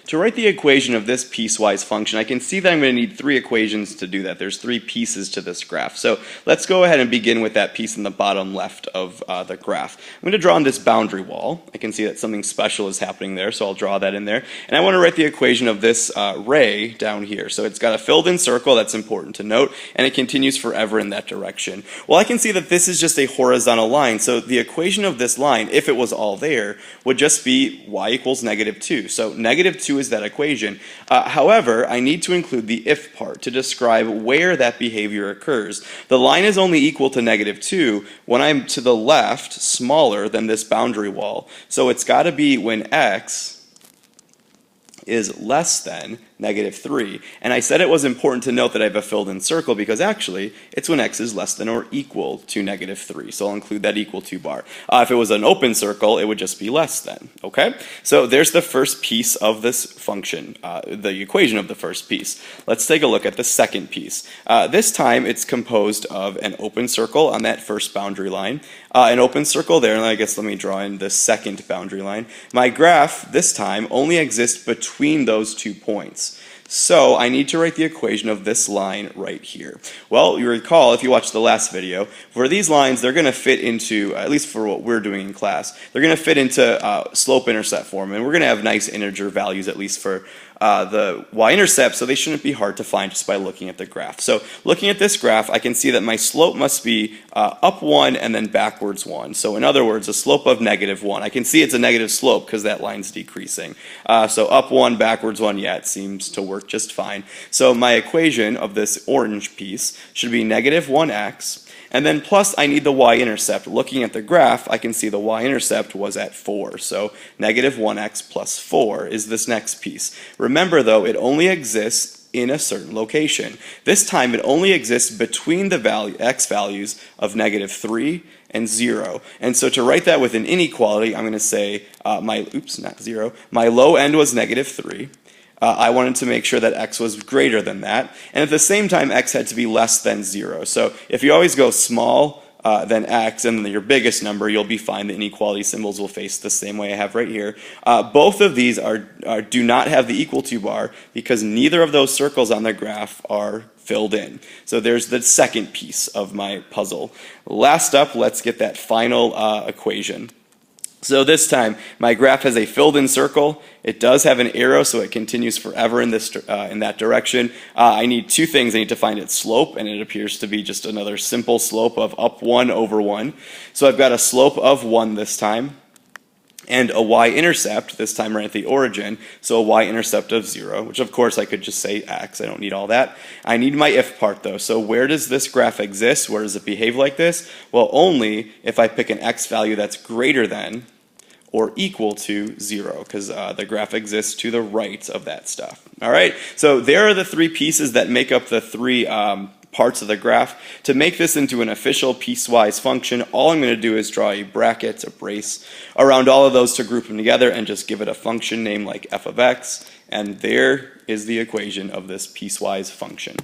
to write the equation of this piecewise function, I can see that I'm going to need three equations to do that. There's three pieces to this graph. So let's go ahead and begin with that piece in the bottom left of the graph. I'm going to draw on this boundary wall. I can see that something special is happening there, so I'll draw that in there. And I want to write the equation of this ray down here. So it's got a filled in circle, that's important to note, and it continues forever in that direction. Well, I can see that this is just a horizontal line, so the equation of this line, if it was all there, would just be y equals -2. So -2 is that equation. However, I need to include the if part to describe where that behavior occurs. The line is only equal to -2 when I'm to the left, smaller than this boundary wall. So it's got to be when x is less than -3. And I said it was important to note that I have a filled in circle because actually it's when x is less than or equal to -3. So I'll include that equal to bar. If it was an open circle, it would just be less than. Okay? So there's the first piece of this function, the equation of the first piece. Let's take a look at the second piece. This time it's composed of an open circle on that first boundary line, an open circle there, and I guess let me draw in the second boundary line. My graph this time only exists between those 2 points. So I need to write the equation of this line right here. Well, you recall, if you watched the last video, for these lines, they're going to fit into, at least for what we're doing in class, they're going to fit into slope-intercept form, and we're going to have nice integer values, at least for the y-intercept, so they shouldn't be hard to find just by looking at the graph. So looking at this graph, I can see that my slope must be up 1 and then backwards 1. So in other words, a slope of -1. I can see it's a negative slope because that line's decreasing. So up 1, backwards 1, yeah, it seems to work just fine. So my equation of this orange piece should be -1x. And then plus I need the y-intercept. Looking at the graph, I can see the y-intercept was at 4. So -1x plus 4 is this next piece. Remember though, it only exists in a certain location. This time it only exists between the x values of -3 and 0. And so to write that with an inequality, I'm going to say my low end was -3. I wanted to make sure that x was greater than that, and at the same time x had to be less than 0. So if you always go small than x and then your biggest number, you'll be fine. The inequality symbols will face the same way I have right here. Both of these do not have the equal to bar because neither of those circles on the graph are filled in. So there's the second piece of my puzzle. Last up, let's get that final equation. So this time, my graph has a filled-in circle. It does have an arrow, so it continues forever in that direction. I need two things. I need to find its slope, and it appears to be just another simple slope of up 1 over 1. So I've got a slope of 1 this time, and a y-intercept, this time right at the origin, so a y-intercept of 0, which of course I could just say x. I don't need all that. I need my if part though. So where does this graph exist? Where does it behave like this? Well, only if I pick an x value that's greater than or equal to 0, because the graph exists to the right of that stuff. All right, so there are the three pieces that make up the three parts of the graph. To make this into an official piecewise function, all I'm going to do is draw a bracket, a brace, around all of those to group them together and just give it a function name like f of x, and there is the equation of this piecewise function.